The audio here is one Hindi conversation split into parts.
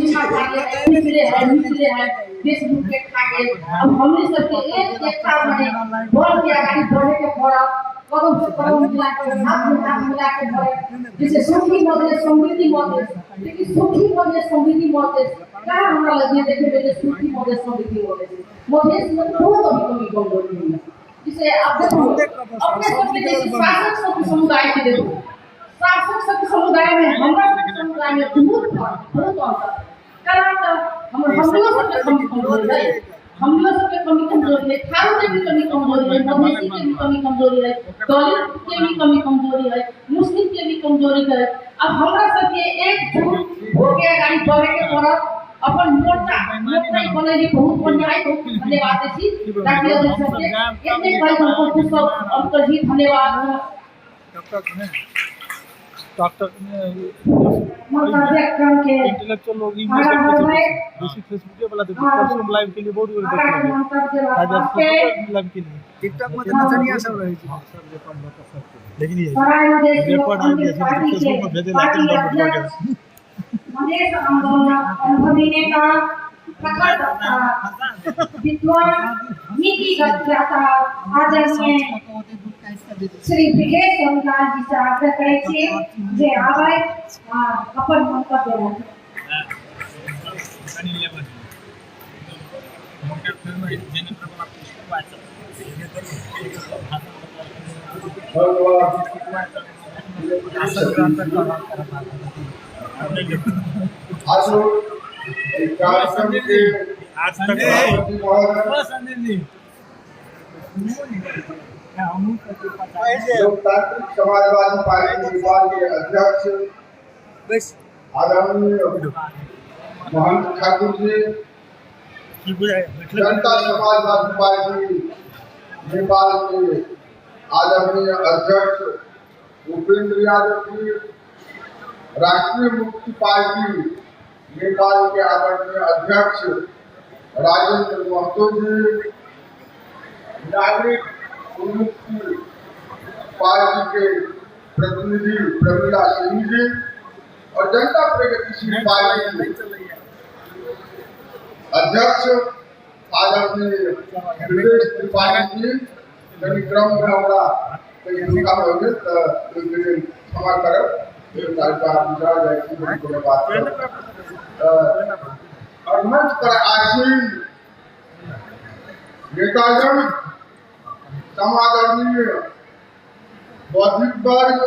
नीचा जाके निचले है फेसबुक के खाके अब हमने सबके एक साथ बने बोल के आगे बढ़े के पड़ा कदम से कदम मिला के हाथ में हाथ मिला के बढ़े जैसे सुखी मध्य समृद्धि मध्य लेकिन सुखी मध्य समृद्धि मध्य क्या हमरा लगे देखे बेटे सुखी मध्य समृद्धि मध्य में बहुत कमी कमजोरी है जिसे आप देखो अपने सबके जैसे शासक सब समुदाय के देखो शासक सब समुदाय में हमरा समुदाय में बहुत अंतर कारण हम लोग सबके कमी कमजोरी है हम लोग सबके कमी कमजोरी है खारू के भी कमी कमजोरी है मधेसी के भी कमी कमजोरी है दलित के भी कमी कमजोरी है मुस्लिम के भी कमजोरी है अब हमरा सबके एकजुट होके गाड़ी बढ़े के पड़त अपन मोर्चा बने भी बहुत बढ़िया है बहुत धन्यवाद देसी ताकि और सबके इतने भाई हमको खुश अंकल जी धन्यवाद डॉक्टर इंटेलेक्चुअल लोग इंग्लिश बेसिक फेसबुक वाला देखो परसों लाइव के लिए बहुत देख रहे हैं आज लाइव के लिए टिकटॉक में तो नचनिया सब रही थी सब जे पर सब लेकिन ये रिपोर्ट आ गया फेसबुक पर भेजे लाइक डाउनलोड कर के मनीष अनुभवी नेता प्रखर विद्वान नीति ज्ञाता आदरणीय श्री विकेश चंद्रलाल जी से आग्रह करे छे जे आवे अपन मंतव्य रखे आज तक लोकतांत्रिक समाजवादी पार्टी नेपाल के अध्यक्ष आदरणीय महंत ठाकुर जी, जनता समाजवादी पार्टी नेपाल के आदरणीय अध्यक्ष उपेंद्र यादव जी, राष्ट्रीय मुक्ति पार्टी नेपाल के आदरणीय अध्यक्ष राजेंद्र महतो जी, नागरिक उन्मुक्ति पार्टी के प्रतिनिधि प्रमिला सिंह जी और जनता प्रगतिशील पार्टी के अध्यक्ष आदरणीय ब्रजेश त्रिपाठी जी, क्रम में हमारा भूमिका में होंगे तो क्षमा करब और मंच पर आसीन नेतागण, समादरणीय बौद्धिक वर्ग,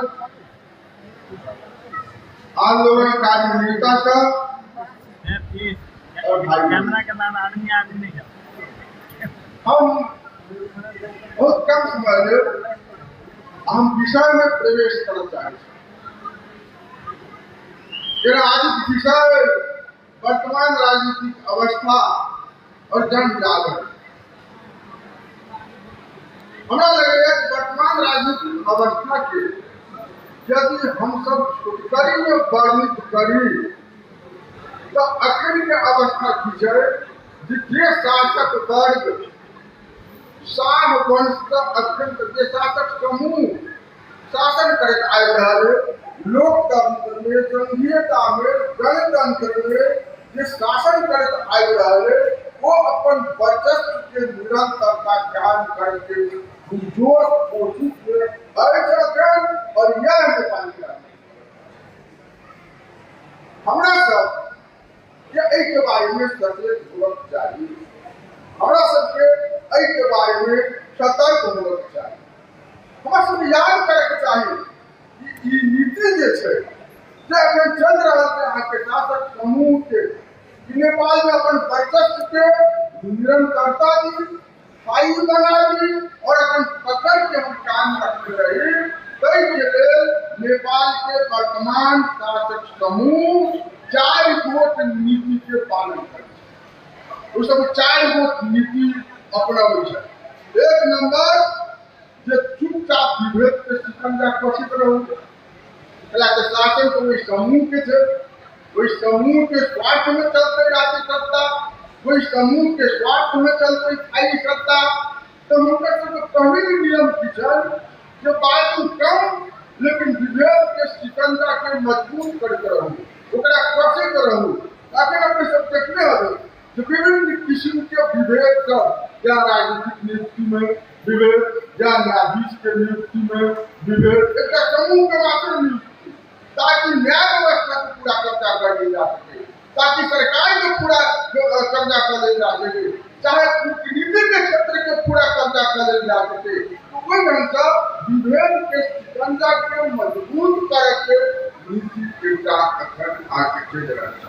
आंदोलनकारी नेता सब और भाई हम बहुत कम समय में हम विषय में प्रवेश करना चाहते हैं। आज विषय वर्तमान राजनीतिक अवस्था और जन जागरण। हमारा लगेगा कि वर्तमान राजनीतिक अवस्था के यदि हम सब छोटकरी में वर्णित करी तो अखिल के अवस्था की जाए जे शासक वर्ग शाह वंश का अत्यंत जे शासक समूह शासन करके आए रहा है, लोकतंत्र में, संघीयता में, गणतंत्र में जे शासन करके आए रहा है, वो अपन वर्चस्व के निरंतरता ज्ञान करके जोर कोशिश में और यह नेपाल हमारा सब के बारे में सचेत होना चाहिए, हमारा सबके के बारे में सतर्क होना चाहिए। हमारा सब याद करके चाहिए कि नीति जे छे चल रहा है के शासक समूह के नेपाल में अपन वर्चस्व के निरंतरता दी, स्थायी बना दी और अपन पकड़ के हम काम रखते रहे। कई जगह नेपाल के वर्तमान शासक समूह 4 गोट नीति के पालन करे, वो सब 4 गोट नीति अपनावे छे। एक नंबर जे चुपचाप विभेद के शिकंजा कसित रहू, के शासन तो वही समूह के थे, वही समूह के स्वार्थ में चलते राज्य सत्ता, वही समूह के स्वार्थ में चलते स्थायी सत्ता। तो उनका सब पहले ही नियम किचन जो बात कम लेकिन विभेद के शिकंजा के मजबूत करके रहू, ओकरा कसे के रहू, ताकि कर या राजनीतिक नियुक्ति में विभेद या न्यायाधीश के नियुक्ति में विभेद, एक समूह के मात्र नियुक्ति, ताकि न्याय व्यवस्था को पूरा कब्जा कर लिया जा सके, ताकि सरकार को पूरा कब्जा कर लिया जा सके, चाहे नीति के क्षेत्र के पूरा कब्जा कर लिया जा सके। तो कोई ढंग से विभेद के शिकंजा के मजबूत करके नीति के अखंड आगे चल रहा है।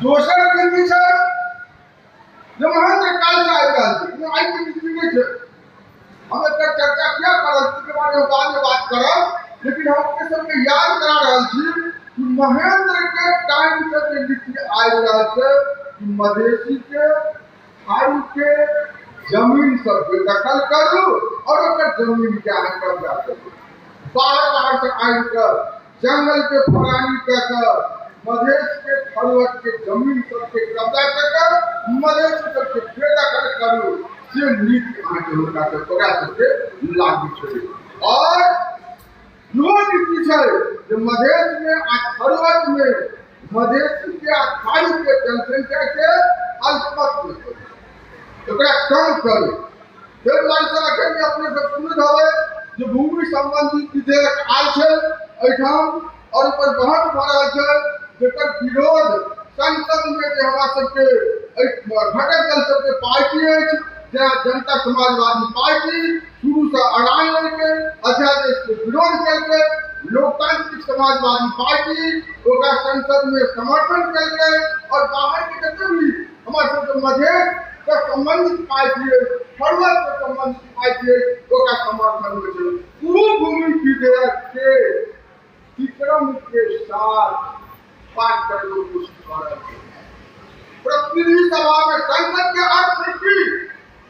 दोसर के पीछे जो महेंद्र काल से आए हैं, आई की नीति नहीं है, हम एक चर्चा किया कर उसके बारे में बाद में बात करब, लेकिन हम के सबके याद करा रहा छी कि महेंद्र के टाइम से जो नीति आए रहा है कि मधेसी के खाई के जमीन सब के दखल करू और ओकर जमीन के आगे कब्जा करू, बाहर से आए कर जंगल के फरानी कर मधेश के फलवट के जमीन सबके कब्जा कर मधेश सबके बेदखल करू, से नीति आगे होगा तो तोरा सबके लागू छे। और जो नीति है जो मधेश में आ फलवट में मधेश के आ खाड़ी के जनसंख्या के अल्पमत में ओकरा कम करे। फिर लालसा रखे कि अपने सब सुनत हवे जो भूमि संबंधी विधेयक आयल छे एठाम और ऊपर बहस भ रहल छे, जेकर विरोध संसद में जे हमरा सबके घटक दल सबके पार्टी अछि, जहाँ जनता समाजवादी पार्टी शुरू से अड़ाई लेके अध्यादेश के विरोध करके लोकतांत्रिक समाजवादी पार्टी ओकरा संसद में समर्थन करके और बाहर के जते भी हमारे सबके मधेश के संबंधित पार्टी है, फलवट से संबंधित पार्टी है, ओकरा समर्थन में छे। पूर्ण भूमि विधेयक के विक्रम के साथ पास करने की कोशिश कर रहे हैं। प्रतिनिधि सभा में संसद के अर्थ है कि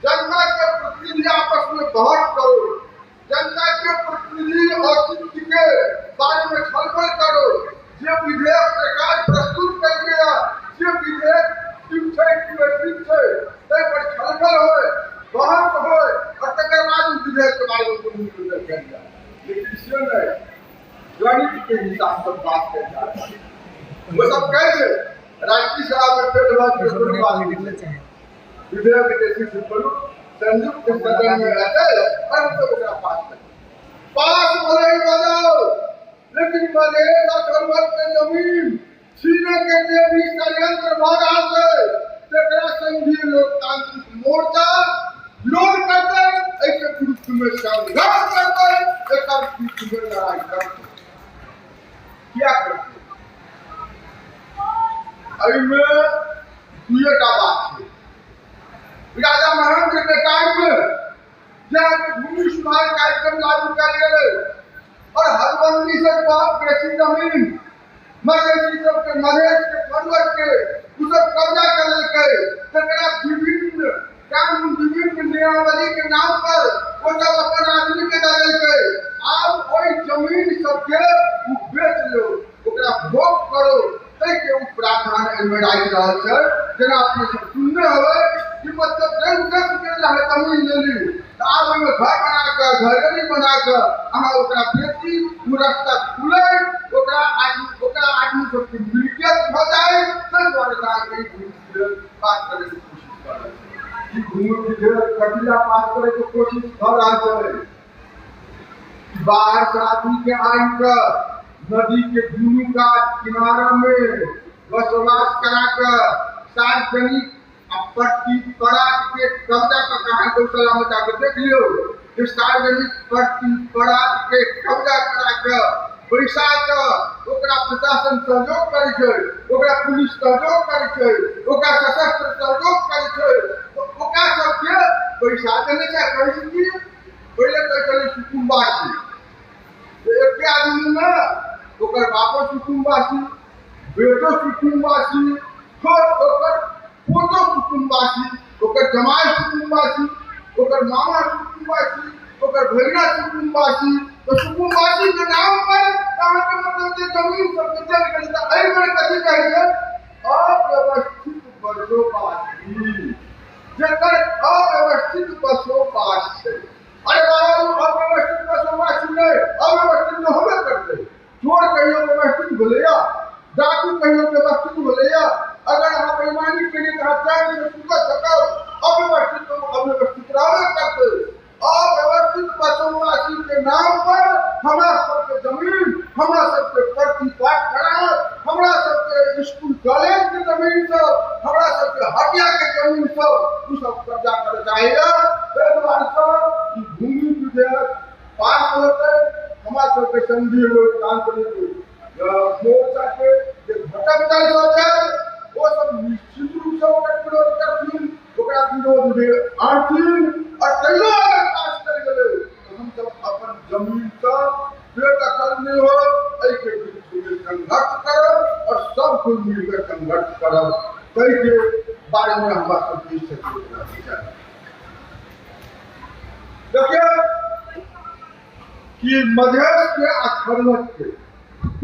जनता के प्रतिनिधि आपस में बहस करो, जनता के प्रतिनिधि औचित्य के बारे में छलफल करो, जो विधेयक सरकार प्रस्तुत कर दिया, जो विधेयक ठीक है कि ठीक है, तय पर छलफल होए, बहस होए और तकर बाद विधेयक के बारे में कोई निर्णय कर दिया। लेकिन इससे नहीं गणित के हिसाब से बात कर जा रहा है। वो सब कैसे राष्ट्रीय सभा में फिर बात निकलना चाहिए, विधेयक जैसे सिंपल संयुक्त सदन में रहता है और तो उसका पास भले ही बजाओ, लेकिन मधेश और फलवट के जमीन छीने के लिए भी षड्यंत्र भरा है। तेरा संघीय लोकतांत्रिक मोर्चा लोड करते हैं, ऐसे विरुद्ध में संघर्ष करते हैं, एक विरुद्ध में लड़ाई करते हैं। क्या करते हैं? दुए का बात है। राजा महेंद्र के टाइम में जब भूमि सुधार कार्यक्रम लागू कर गए और हदबंदी से बहुत कृषि जमीन मधेसी सबके मधेश के फलवट के उसब कब्जा कर लेके तकरा विभिन्न कानून विभिन्न नियमावली के नाम पर वो सब अपन आदमी के दे लेके आप कोई जमीन सबके बेच लो, ओकरा भोग करो, के प्रावधान में राखि रहल छै। जेना अपने सब सुनने होवे कि मतलब 10 के लाहे जमीन ले ली त आब ओमे घर बना के घरेली बना के अहाँ ओकरा बेची, उ रास्ता खुले, ओकरा आदमी सबके मिलकियत भ जाए, तै दुआरे सरकार के पास करे के कोशिश कर रहल छै। ई भूमि विधेयक कटिला पास करे के कोशिश कर रहल छै। बाहर से आदमी के आइन के नदी के दुनू का किनारा में बसवास करा कर सार्वजनिक पट्टी पड़ा के कब्जा का कहां को सलामत आके देख लियो कि सार्वजनिक पट्टी पड़ा के कब्जा करा के पैसा के ओकरा प्रशासन सहयोग करे छै, ओकरा पुलिस सहयोग करे छै, ओकरा सशस्त्र सहयोग करे छै, ओकरा सब के पैसा देने छै। कहि कि पहले तो चले कुटुंबासी एक आदमी ना ओकर बापो कुटुंबासी, बेटो कुटुंबासी, फिर ओकर पोतो कुटुंबासी, ओकर जमाई कुटुंबासी, ओकर मामा कुटुंबासी, ओकर भैया कुटुंबासी। तो कुटुंबासी के नाम पर कहां के मतलब जे जमीन सब के चल गई त एहि में कथि कहै छै अव्यवस्थित बसोबासी, जेकर अव्यवस्थित बसोबास छै। अरे बाबू अव्यवस्थित बसोबासी नहीं, अव्यवस्थित तो होबे करते, चोर कहियो व्यवस्थित भलैया, डाकू कहियो व्यवस्थित भलैया, अगर हम बेईमानी के लिए चैन से सुतक सकब, अव्यवस्थित अव्यवस्थित रहबे करते। अव्यवस्थित पशुवासी के नाम पर हमरा सबके जमीन, हमरा सबके प्रति काट करार, हमरा सबके स्कूल कॉलेज के जमीन सब, हमरा सबके हटिया के जमीन सब, उ सब कब्जा कर चाहिए। ताहि दुआरे से भूमि विधेयक पास होते, हमरा सबके संघीय लोकतांत्रिक मोर्चा के जे घटक दल सब छै, वो सब निश्चित रूप से ओकर विरोध करथिन, ओकरा विरोध में आथिन। और तैयो अगर पास कर गेलै तो हम सब अपन जमीन से बेदखल नहीं हो, एहि के विरुद्ध संघर्ष करब और सब कोई मिलकर संघर्ष करब। ताहि के बारे में हमरा सबके सचेत रहना चाहिए। देखिए कि मधेश के आ खरवट के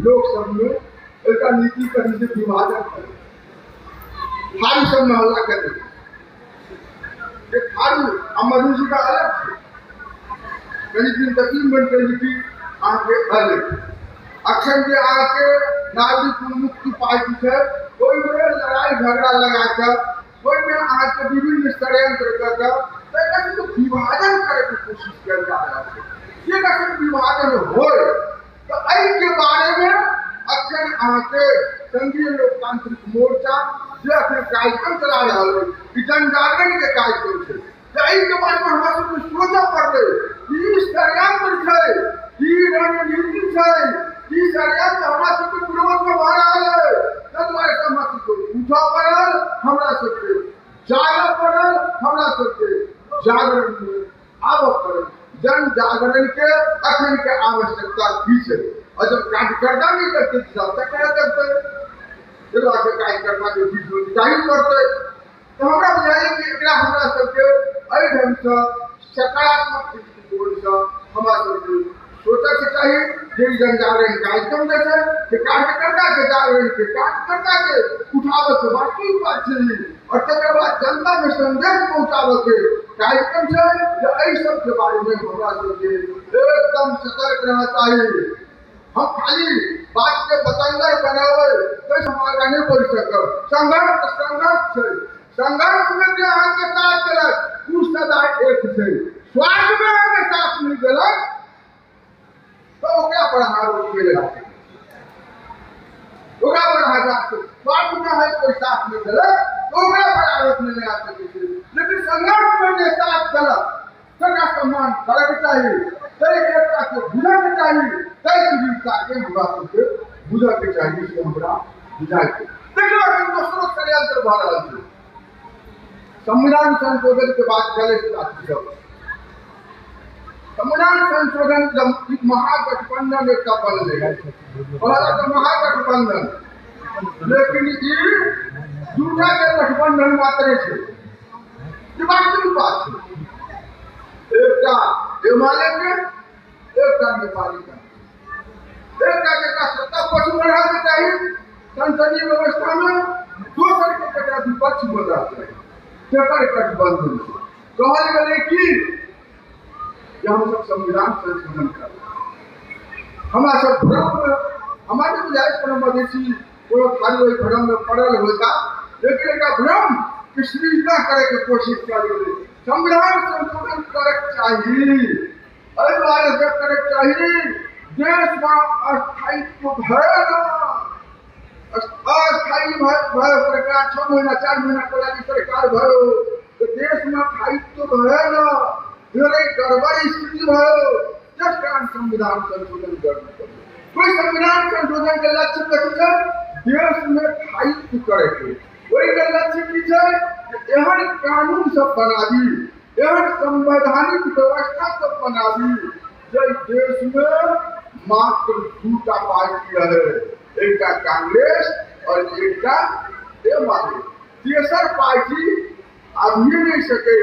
लोग सब में एक नीति कहीं से विभाजन करे, खाली सब मोहल्ला करे, खाली अमरू जी का अलग थे, कहीं दिन तकलीफ कहीं की आगे अलग अक्षर के आके नागरिक मुक्ति पार्टी है, कोई में लड़ाई झगड़ा लगा कर, कोई में आके विभिन्न षड्यंत्र कर तो विभाजन करे की कोशिश कर जा रहा है। ये अगर विभाजन हो तो आई के बारे में अक्षर आके संघीय लोकतांत्रिक मोर्चा जो अपने कार्यक्रम चला रहा है, जन जागरण के कार्यक्रम से के बारे में हमारे सबको सोचा पड़ते कि षड्यंत्र है, रणनीति है, षड्यंत्र हमारे सबके विरोध में भरा है। तद्वारे हमारे सबको उठा पड़ल, हमरा सबके जागल पड़ल, हमरा सबके जागरण में आव पड़ल। जन जागरण के अखन के आवश्यकता की है, और जब कार्यकर्ता नहीं करते तब तक क्या करते, जब आके कार्यकर्ता के बीच में जाहिर करते तो हमरा बुझाइए कि एकरा हमरा सबके एहि ढंग से सकारात्मक दृष्टिकोण से हमरा सबके सोचे के चाहिए। जे जन जागरण कार्यक्रम जैसे कि कार्यकर्ता के जागरण के कार्यकर्ता के उठावे के बाकी बात चाहिए, और तकर बाद जनता में संदेश पहुंचावे के कार्यक्रम है। एहि सब के बारे में हमरा सबके एकदम सतर्क रहना चाहिए। हम खाली बात के बतंगर बनावे तो हमारा नहीं बोल सकब। संघर्ष है, संघर्ष में जो के साथ चलत उ सदा एक है, स्वार्थ में हमें साथ नहीं गलत तो ओकरा पर आरोप मिलेगा, ओकरा पर हजार स्वार्थ में है कोई साथ नहीं गलत तो ओकरा पर आरोप नहीं लगा सके। लेकिन संघर्ष में जो साथ चलत सबका सम्मान करे चाहिए, कई एकता के बुझे के चाहिए, कई विविधता के हमरा सबके बुझे के चाहिए से हमरा बुझाई के। देखिए हम दोस्तों षड्यंत्र भ रहल छै, संविधान संशोधन के बाद चले संविधान संशोधन जब महागठबंधन एक बनले तो महागठबंधन, लेकिन ये झूठा के गठबंधन मात्र है, ये वास्तविक बात है। एकटा हिमालय के, एकटा नेपाली का, एकटा के सत्ता पक्ष में रहना चाहिए संसदीय व्यवस्था में, दोसर के जगह विपक्ष में रहना चाहिए। गठबंधन कहल गए कि हम सब संविधान संशोधन कर, हमारा सब भ्रम हमारे गुजारिश कोनो मधेसी कोनो खाली वही भ्रम में पड़ल होता, लेकिन एक भ्रम की सृजना करे के कोशिश कर रहे। संविधान संशोधन करे चाहिए, अनिवार्य से करे चाहिए। देश में अस्थायित्व भरेगा, अस्थायी सरकार 6 महीना 4 महीना पहले सरकार भयो तो देश में स्थायित्व भरेगा, गड़बड़ी स्थिति भयो, जिस कारण संविधान संशोधन करना। कोई संविधान संशोधन के लक्ष्य कथी है, देश में स्थायित्व करे के, वही के लक्ष्य की है एहन कानून सब बना दी, एहन संवैधानिक व्यवस्था सब बना दी जो देश में मात्र 2टा पार्टी रहे, एकटा कांग्रेस और एकटा एमआरए। तेसर पार्टी आदमी नहीं सके,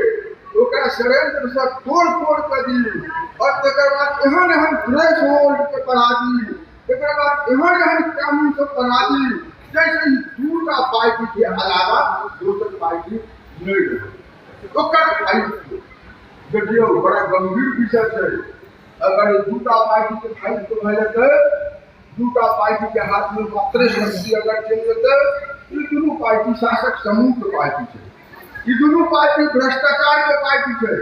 ओकरा षड्यंत्र से तोड़ कर दी, और तकर बाद एहन एहन थ्रेश होल्ड के बढ़ा दी, तकर बाद एहन एहन कानून सब बना दी जैसे 2टा पार्टी के अलावा दोसर पार्टी नहीं रहे। ओकर देखिए बड़ा गंभीर विषय है। अगर 2टा पार्टी के स्थायित्व भले तो 2टा पार्टी के हाथ में मात्र शक्ति अगर चल जेते, दोनों पार्टी शासक समूह के पार्टी है, ये दोनों पार्टी भ्रष्टाचार के पार्टी है,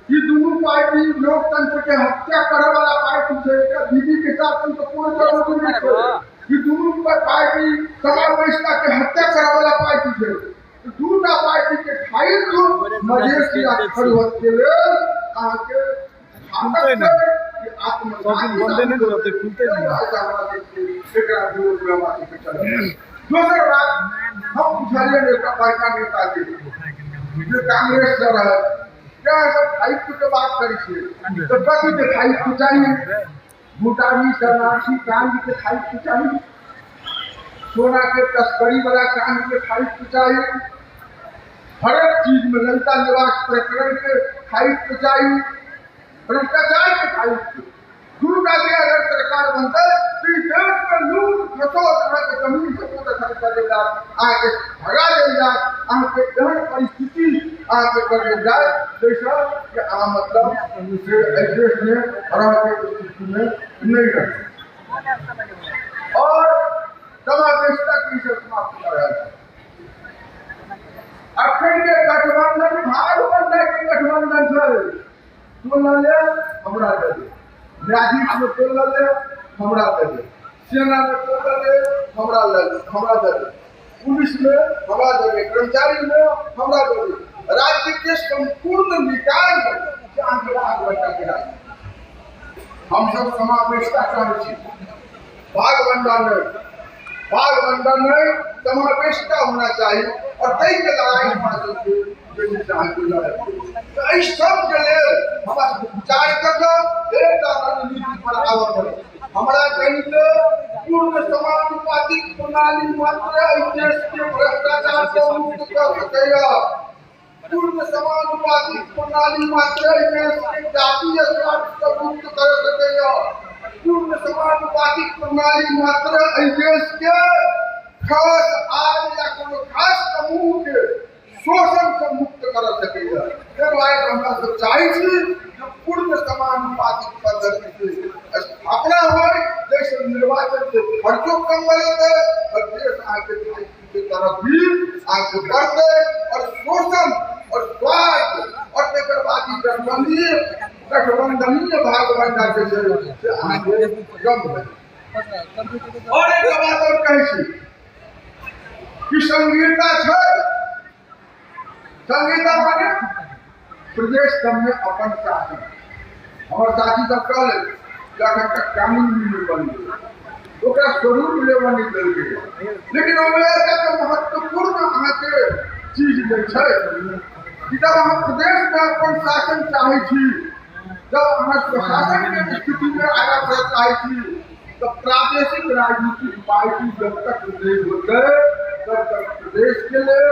ये दोनों पार्टी लोकतंत्र के हत्या करे वाला पार्टी है। दीदी के साथ तो कोई जरूरी नहीं है। ये दोनों पार्टी समावेशिता के हत्या करे वाला पार्टी है। तो दूसरा पार्टी के फाइल को मजेसी खड़ोत के लिए आके दूसरी बात हम पूछलिए नेता पार्टी नेता के कांग्रेस कर रहा है क्या सब दायित्व के बात करी तो कथी के दायित्व चाहिए, भूटानी शरणार्थी कांड के दायित्व चाहिए, सोना के तस्करी वाला कांड के दायित्व चाहिए, हर एक चीज में ललिता निवास प्रकरण के दायित्व चाहिए, भ्रष्टाचार के दायित्व दूसरा के अगर सरकार बनता है तो देश में लूट खसोट के जमीन से करेगा आगे भगा देगा आगे एहन परिस्थिति आगे कर जाए जैसा कि मतलब देश में हरा के स्थिति में नहीं रहे और समावेशिता की समाप्त कर रहा है। अखन के गठबंधन भागबंधन के गठबंधन से तो ले हमरा दे न्यायाधीश में तो ले हमरा दे सेना में तो ले हमरा दे पुलिस में हमरा दे कर्मचारी में हमरा दे राज्य के संपूर्ण निकाय में हम सब समावेशिता चाहे भागबंधन में समावेशिता होना चाहिए और कई के लड़ाई सब के लिए विचार कर रणनीति पर आवत है। हमारा कहीं पूर्ण समानुपातिक प्रणाली मात्र देश के भ्रष्टाचार से मुक्त कर सकेगा। पूर्ण समानुपातिक प्रणाली मात्र देश के जातीय स्वार्थ से मुक्त कर सकेगा। पूर्ण समानुपातिक प्रणाली मात्र देश के खास आय या कोनो खास समूह के शोषण से मुक्त कर सकेगा। हमरा सब चाहे पूर्ण समानुपातिक पद्धति से स्थापना हो, देश निर्वाचन से खर्चों कम बढ़े और देश आगे की तरफ भी आगे बढ़ते और शोषण और स्वार्थ और बेकरबादी गठबंधनीय भागबंधन के आगे कम बढ़े। और एक बात और कही कि संगीता संगीता माने प्रदेश सब में अपन शासन और साथी सब कह ले कानून नहीं बन गए स्वरूप लेवा निकल गए लेकिन महत्वपूर्ण अहाँ के चीज जब हम प्रदेश में अपन शासन चाहे जब अहाँ स्वशासन के स्थिति में आगा बढ़ चाहे तो प्रादेशिक राजनीतिक पार्टी जब तक नहीं होते तब तक प्रदेश के लिए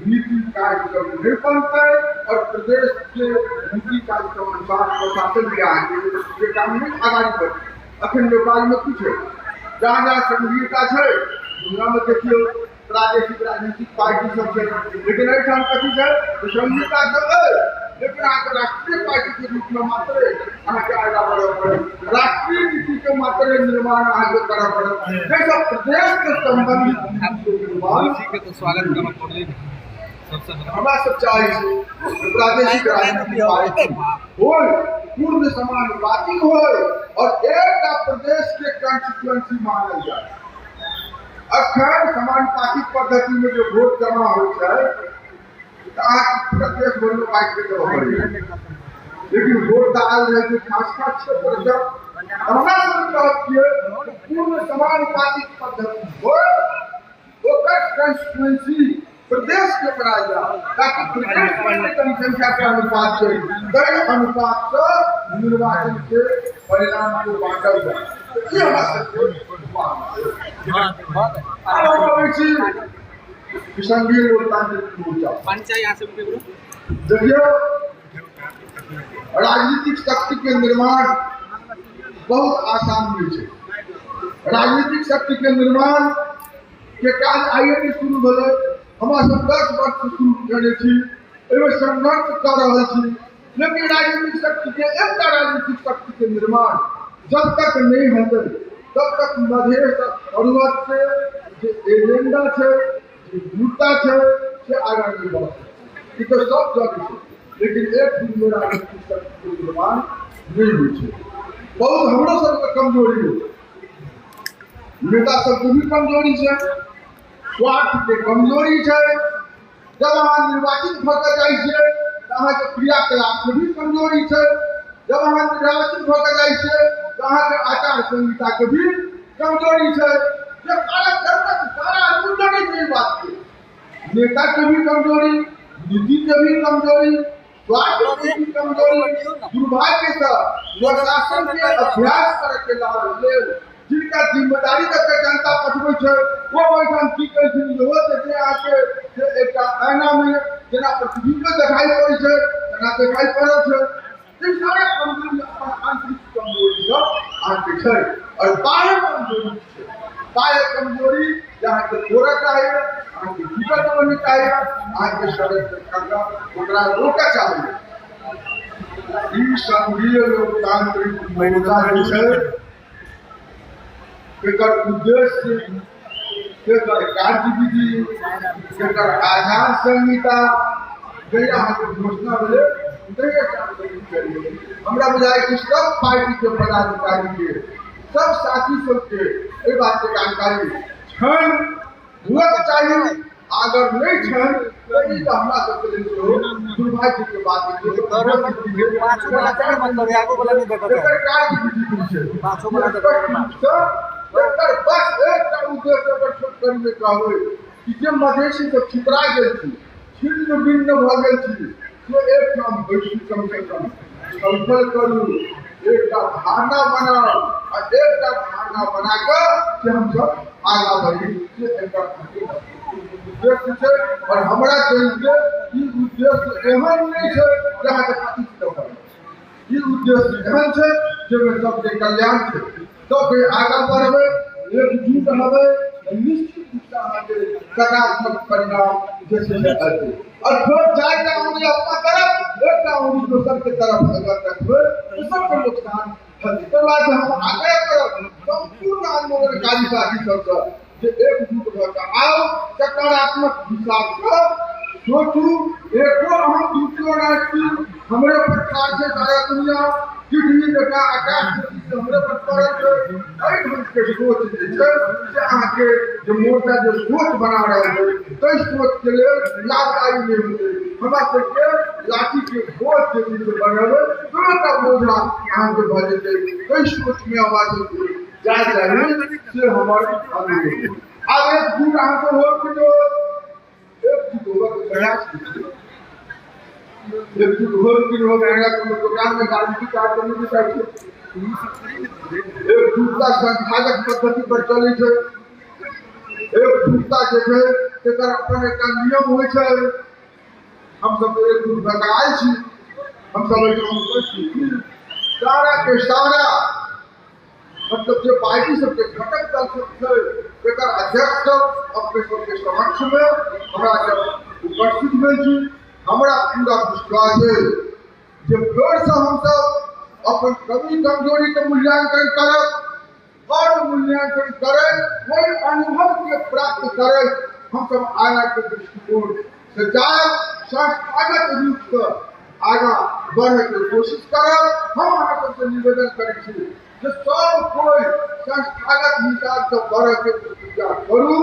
नीति कार्यक्रम नहीं बनते और प्रदेश के नीति कार्यक्रम अनुसार प्रशासन भी आगे ये काम नहीं आगे बढ़े। अखन नेपाल में कुछ है जहाँ जहाँ संघीयता है दुनिया में देखिए प्रादेशिक राजनीतिक पार्टी सब है लेकिन एठाम कथी है संघीयता सब है लेकिन आगे राष्ट्रीय पार्टी के रूप में मात्र आगे आगा बढ़े पड़े राष्ट्रीय नीति के मात्र निर्माण आगे करना पड़े जैसा प्रदेश के संबंधित के तो स्वागत करना पड़े। हमारा सब चाहिए प्रादेशिक राजनीतिक पार्टी हो पूर्ण समानुपातिक हो और एक प्रदेश के कंस्टिट्यूएंसी मानल जाए। अखन समानुपातिक पद्धति में जो वोट जमा होता है प्रदेश बोलो पार्टी के लेकिन वोट डाल रहे खास क्षेत्र जब पूर्ण समानुपातिक पद्धति हो कंस्टिट्यूएंसी प्रदेश के बनाया जाए ताकि प्रदेश की जनसंख्या के अनुपात से अनुपात से निर्वाचन के परिणाम को बांटा जाए। ये हमारा संघीय लोकतांत्रिक मोर्चा देखिए राजनीतिक शक्ति के निर्माण बहुत आसान नहीं है। राजनीतिक शक्ति के निर्माण के काज आइए के शुरू भले हमारा सब 10 वर्ष से शुरू करे संघर्ष कर रहा लेकिन राजनीतिक शक्ति के एक राजनीतिक शक्ति के निर्माण जब तक नहीं होते तब तक मधेश पर्वत से एजेंडा है दूरता है से आगे नहीं बढ़ सकते। तो सब जगह है, लेकिन एक दिन मेरा निर्माण नहीं हुई है। बहुत हमरो सबके कमजोरी है, नेता सबके भी कमजोरी है, स्वार्थ के कमजोरी है। जब अहाँ निर्वाचित भऽ जाइ छै तऽ अहाँके क्रियाकलाप के भी कमजोरी है। जब अहाँ निर्वाचित भऽ जाइ छै तऽ अहाँके आचार संहिता के भी कमजोरी है। ये सारा आदमी के बात है, नेता के भी कमजोरी, नीति के भी कमजोरी, स्वास्थ्य के भी कमजोरी। दुर्भाग्य से प्रशासन के अभ्यास करे के लेल जिनका जिम्मेदारी तक जनता पठबै छै वो ओहिठाम की कहै छै इहो देखे आके जे एकटा आईना में जेना प्रतिबिंब दिखाई पड़ै छै तेना दिखाई पड़ै छै। ई सारे कमजोरी अपन आंतरिक कमजोरी सब आके छै और बाह्य कमजोरी छै। बाह्य कमजोरी जहाँ के थोड़ा चाहिए, आगे विकट होने चाहिए, आगे सड़क करना ओकरा रोका चाहिए। ई संघीय लोकतांत्रिक मुद्दा छै, एकर उद्देश्य, एकर कार्यविधि, एकर आचार संहिता जहिया अहाँके घोषणा भेलै तहिया करिए। हमरा बुझाय कि सब पार्टी के पदाधिकारी के, सब साथी सबके एहि बात के जानकारी छनि, हुअक चाहिए। अगर नहीं छनि तऽ ई तऽ हमरा सबके लेल दुर्भाग्य के बात है। पाछू वाला के मतलब आगू वाला नहीं देखत है, एकर कार्यविधि छै, पाछू वाला देखत एकर बस एकटा उद्देश्य अगर छोट करके कहबै कि जे मधेसी सब छितरा गेल छी, छिन्न भिन्न भऽ गेल छी, से एकठाम बैसू, कम से कम संकल्प करू, एकटा धारणा बनाओ आ एकटा धारणा बना कऽ से हम सब आगा बढ़ी। से एकर उद्देश्य छै और हमरा कहिके ई उद्देश्य एहन नहीं छै जहाँ के खातिर कर, ई उद्देश्य एहन छै जाहिमे सबके कल्याण छै, सबके आगा बढ़बै, एकजुट रहबै, निश्चित रूप से अहाँके सकारात्मक परिणाम जैसे हेतै। और फिर चारिटा उंगली अपना तरफ, एकटा उंगली दोसर के तरफ अगर रखबै तो सबके नुकसान हेतै। तो बात हम आग्रह करब संपूर्ण आंदोलनकारी साथी सबसँ जे एकजुट भऽ कऽ आउ, सकारात्मक हिसाब से सोचू। एको हम दूसरो राष्ट्रीय हमरे पर ठाढ़ छै, सारा दुनिया चिट्ठी बेटा आकाश से हमरे पर पड़ल छै। एहि ढंग के सोच जे छै से अहाँके जे मोर्चा जे सोच बना रहल छै ताहि सोच के लेल लाभकारी नहीं होतै। हमरा सबके लाठी के बोझ जे बनेबै तुरंत बोझा अहाँके भऽ जेतै। ताहि सोच में आवाज जाय चाहिए से हमर अनुरोध। आब एक दिन अहाँ सब हो कि जो एक दिन होगा तो प्रयास कीजिए, एकजुट हो कि हो जाएगा तो प्रोग्राम में गारंटी कार्ड करने की चाहिए। एकजुटता संस्थागत पद्धति पर चले छै, एकजुटता जे छै तेकर अपन एकटा नियम होइ छै। हम सब एकजुट भऽ कऽ आयल छी, हम सब एहिठाम सारा के सारा मतलब जो पार्टी सबके घटक दल सब छै तेकर अध्यक्ष सब अपने सबके समक्ष में हमरा सब उपस्थित भेल छी। हमरा पूरा विश्वास है जे फेर से हम सब अपन कमी कमजोरी के मूल्यांकन करब और मूल्यांकन करें, वही अनुभव के प्राप्त करें। हम सब आगा के दृष्टिकोण से जाए, संस्थागत रूप से आगा बढ़े के कोशिश करब। हम अहाँ सबसे निवेदन करै छी जे सब कोई संस्थागत हिसाब से बढ़े के प्रक्रिया करू।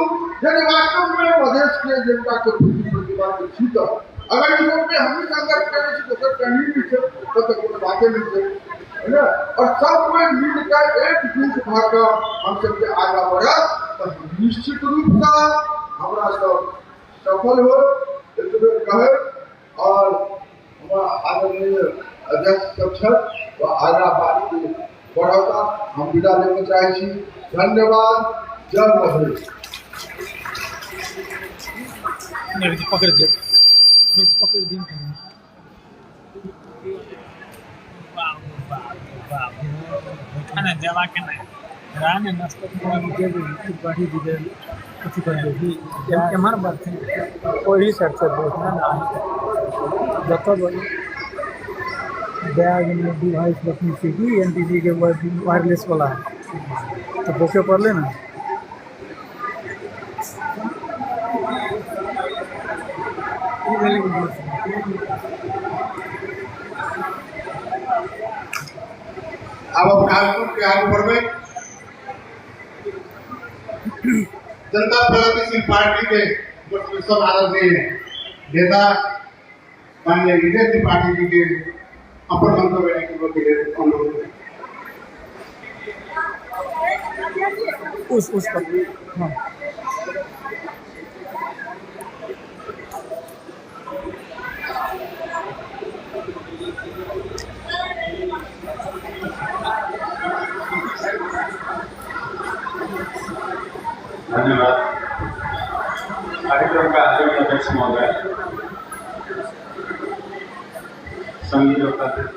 यदि वास्तव में मधेश के जनता के प्रतिभा के छी तो अगर इस में हम ही संघर्ष करें तो सर कहीं भी छै तो कोई बातें नहीं छै, है ना। और सब कोई मिलकर एकजुट भऽ हम सबके आगा बढ़ब तो निश्चित रूप से हमरा सब सफल हो एतबे कहे। और हमारा आदरणीय अध्यक्ष सब छथि वो आगा बात बढ़ता हम विदा लेना चाहे छी। धन्यवाद। जय मधेश। पकड़ दे पकड़ दिन खाना जवा के नहीं राने नाश्ता के गाड़ी दे कुछ कर दे के मार बात वही सर से देखना ना जब बैग में डिवाइस रखनी चाहिए एनटीसी के वायरलेस वाला है तो बोके पड़ लेना। अब कानपुर के आगे बढ़ गए। जनता प्रगतिशील पार्टी के जो सब आदरणीय नेता माननीय विजय त्रिपाठी जी के अपर मंत्री रहने के लिए अनुरोध है। उस पर हाँ धन्यवाद। कार्यक्रम का आदरणीय अध्यक्ष महोदय, संघीय लोकतांत्रिक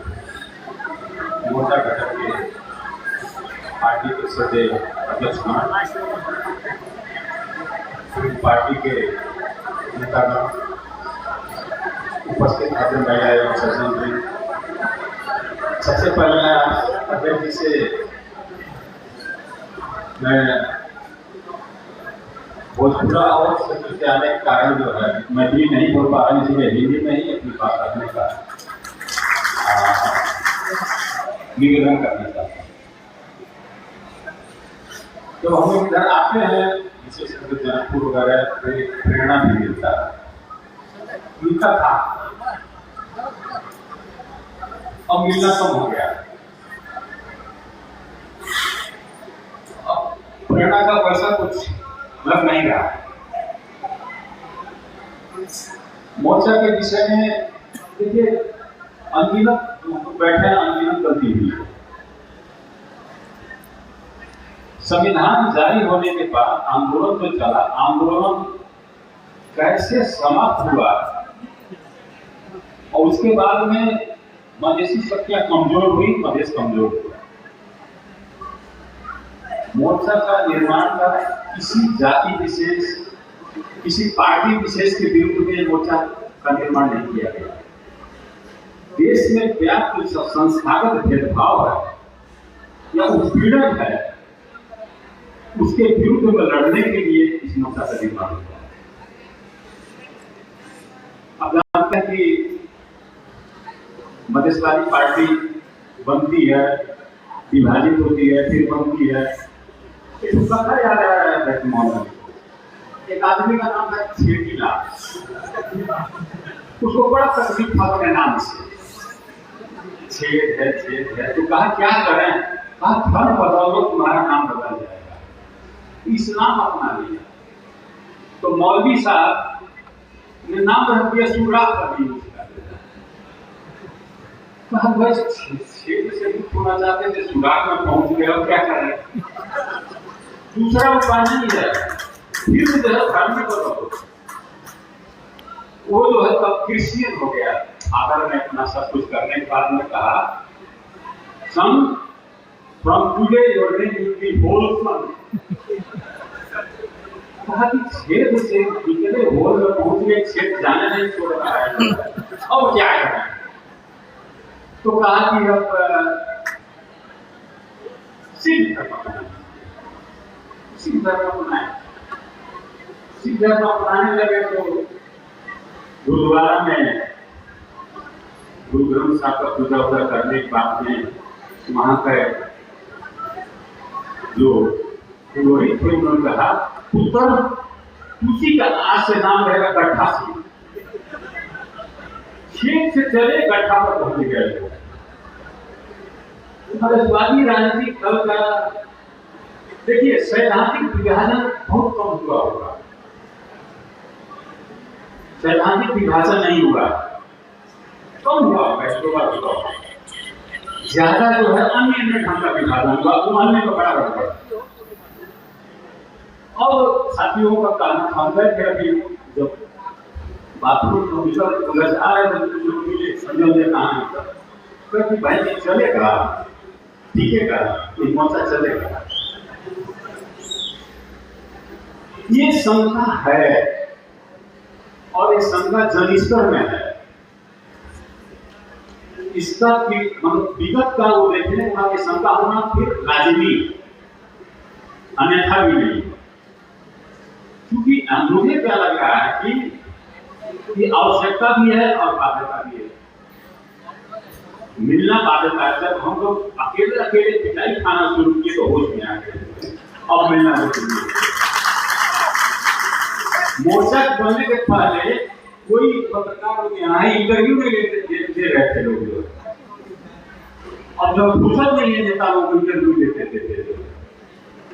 मोर्चा घटक के पार्टी के सदस्य अध्यक्ष पार्टी के नेतागण, उपस्थित आदरणीय महिला एवं सज्जन जी, सबसे पहले मैं अध्यक्ष जी से मैं भोजपुरा और शब्द से आने के कारण जो है मैं भी नहीं बोल पा रहा, इसलिए हिंदी में ही अपनी बात रखने का निवेदन करना चाहता हूँ। जब हम इधर आते हैं, विशेष करके जनकपुर वगैरह, प्रेरणा भी मिलता था। अब मिलना कम हो गया। अब प्रेरणा का पैसा कुछ लग नहीं रहा। मोर्चा के विषय में देखिए, अनगिनत बैठे, अनगिनत गलती हुई। संविधान जारी होने के बाद आंदोलन जो चला, आंदोलन कैसे समाप्त हुआ और उसके बाद में मधेसी शक्तियां कमजोर हुई, मधेश कमजोर हुआ। मोर्चा का निर्माण का किसी जाति विशेष, किसी पार्टी विशेष के विरुद्ध में मोर्चा का निर्माण नहीं किया गया। देश में व्याप्त संस्थागत भेदभाव है या उत्पीड़न है, उसके विरुद्ध में लड़ने के लिए इस मोर्चा का निर्माण हुआ। अब जानते हैं कि मधेशवादी पार्टी बनती है, विभाजित होती है, फिर बनती है। कथा याद आ रहा है, एक आदमी का नाम है छेड़ीलाल, उसको बड़ा तकलीफ था अपने नाम से, छेद है। तो कहा क्या करें, कहा धर्म बदलो, तुम्हारा नाम बदल जाएगा, इस्लाम अपना लिया। तो मौलवी साहब ने नाम रख दिया सुराग। कहा बस छेद से भी छोड़ना चाहते थे, सुराग में पहुंच गए, और क्या करें, दूसरा उपाय नहीं है। फिर जो है धर्म में बदलो, वो जो है तब क्रिश्चियन हो गया। आदर ने अपना सब कुछ करने के बाद में कहा, son from today your name will be Holson. कहा कि छेद से निकले होल में पहुंच गए, छेद जाने नहीं छोड़ रहा है, अब क्या करें। तो कहा कि अब सिख धर्म अपनाए, सिख धर्म अपनाए। सिख धर्म अपनाने लगे तो गुरुद्वारा में गुरु ग्रंथ साहब का पूजा वूजा करने के बाद में वहां के जो पुरोहित थे उन्होंने कहा, पुत्र तुलसी का आज से नाम रहेगा गड्ढा सिंह। छेद से चले गड्ढा पर पहुंच गए। मधेशवादी राजनीतिक दल का देखिए सैद्धांतिक विभाजन बहुत कम हुआ होगा, सैद्धांतिक विभाजन नहीं हुआ, कम हुआ होगा। ज्यादा जो है अन्य ढंग का विभाजन हुआ, वो अन्य को बड़ा बढ़ गया। और साथियों का कहना था कि अभी जब बाथरूम कमीशन उधर आ रहे थे तो मिले संजय कहा कि भाई चलेगा, टिकेगा, ये मोर्चा चलेगा। ये शंका है और ये शंका जन स्तर में है। इसका मतलब विगत का वो देखने के बाद ये शंका होना फिर लाजिमी, अन्यथा भी नहीं। क्योंकि मुझे क्या लग रहा है कि ये आवश्यकता भी है और बाध्यता भी है। मिलना बाध्यता है। जब हम लोग अकेले अकेले पिटाई खाना शुरू किए तो होश में आ गए, अब मिलना नहीं। मोर्चा बनने के पहले कोई पत्रकार लोग यहाँ इंटरव्यू में दे रहे थे लोग, अब जब फुर्सत नहीं है नेता लोग इंटरव्यू देते थे,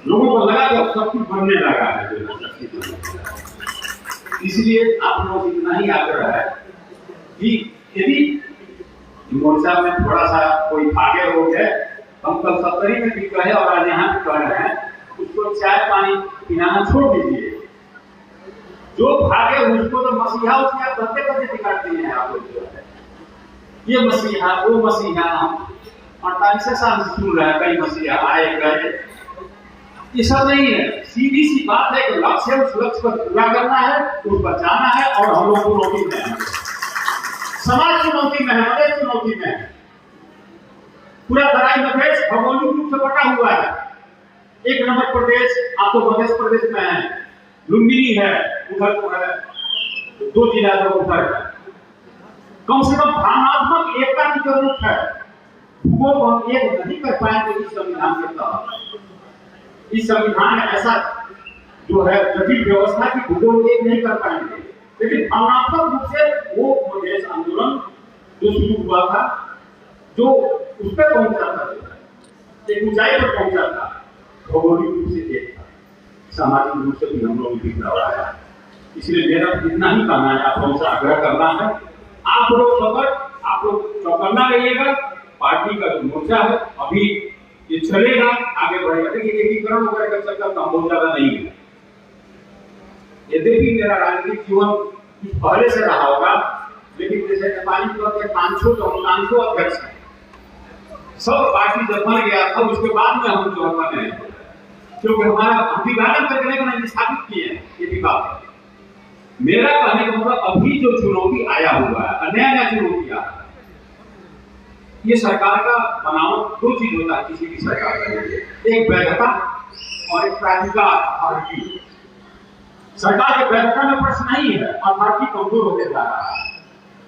लोगों को लगा कि अब सब कुछ बनने लगा है। इसलिए आप लोग इतना ही आग्रह है कि यदि मोर्चा में थोड़ा सा कोई भागे हो गए, हम कल 70 में भी कहे और आज यहाँ भी कह रहे हैं, उसको चाय पानी पिलाना छोड़ दीजिए। जो भागे उसको तो मसीहा उसके आप करते करते दिखाते हैं। आप लोग जो है ये मसीहा वो मसीहा, हम 48 साल से सुन रहे हैं, कई मसीहा आए गए, ये सब नहीं है। सीधी सी बात है कि लक्ष्य उस लक्ष्य को पूरा करना है, उस पर जाना है, और हम लोग चुनौती में है, समाज चुनौती में है, मधेश चुनौती में है। पूरा तराई मधेश भौगोलिक रूप से बटा हुआ है। एक नंबर प्रदेश आप तो मध्य प्रदेश में है, लुम्बिनी है, उधर को है, 2 जिला जो उधर है। कम से कम भावनात्मक एकता की जरूरत है। भूगोल को हम एक नहीं कर पाएंगे इस संविधान के तहत। इस संविधान में ऐसा जो है जटिल व्यवस्था की भूगोल एक नहीं कर पाएंगे, लेकिन भावनात्मक रूप से वो मधेश आंदोलन जो शुरू हुआ था, जो उस पर पहुंचा था, एक ऊंचाई पर पहुंचा था, भौगोलिक रूप से एक था, सामाजिक रूप से भी हम लोग दिख रहा है। इसलिए मेरा इतना ही कहना है, आप लोगों से आग्रह करना है, आप लोग सतर्क, आप लोग चौकन्ना रहिएगा। पार्टी का जो मोर्चा है अभी ये चलेगा, आगे बढ़ेगा, लेकिन एकीकरण वगैरह का चक्कर का बहुत ज्यादा नहीं है। यद्यपि मेरा राजनीतिक जीवन कुछ पहले से रहा होगा, लेकिन जैसे नेपाली के 500 अध्यक्ष हैं, सब पार्टी जब बन गया था उसके बाद में हम जो बने हैं, क्योंकि हमारा हम विभाजन करने को नहीं स्थापित किए हैं, ये भी बात है। मेरा कहने का मतलब अभी जो चुनौती आया हुआ है, नया नया चुनौती आया है, ये सरकार का बनावट 2 चीज होता है किसी भी सरकार के लिए, एक वैधता और एक प्राधिकार अथॉरिटी। सरकार के वैधता में प्रश्न नहीं है, अथॉरिटी कमजोर होते जा रहा है,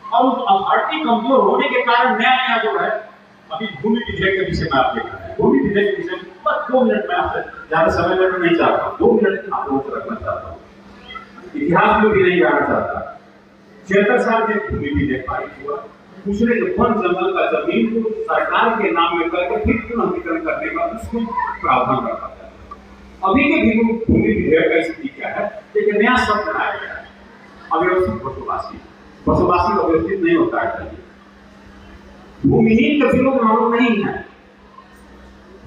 और उस अथॉरिटी कमजोर होने के कारण नया नया जो है, अभी भूमि विधेयक के विषय में आप देख रहे हैं, भूमि विधेयक के विषय में बस 2 मिनट में आपसे ज्यादा समय लेना नहीं चाहता हूँ, 2 मिनट आप लोगों को रखना चाहता हूँ, इतिहास में भी नहीं जाना चाहता। 76 साल में भूमि विधेयक पारित हुआ, उसने जो वन जंगल का जमीन को सरकार के नाम में करके फिर पुनर्वितरण करने का उसमें प्रावधान रखा था। अभी के भी भूमि विधेयक का स्थिति क्या है, एक नया शब्द बनाया गया है, अव्यवस्थित बसोबासी। बसोबासी अव्यवस्थित नहीं होता है, भूमिहीन के विरोध में हम लोग नहीं है।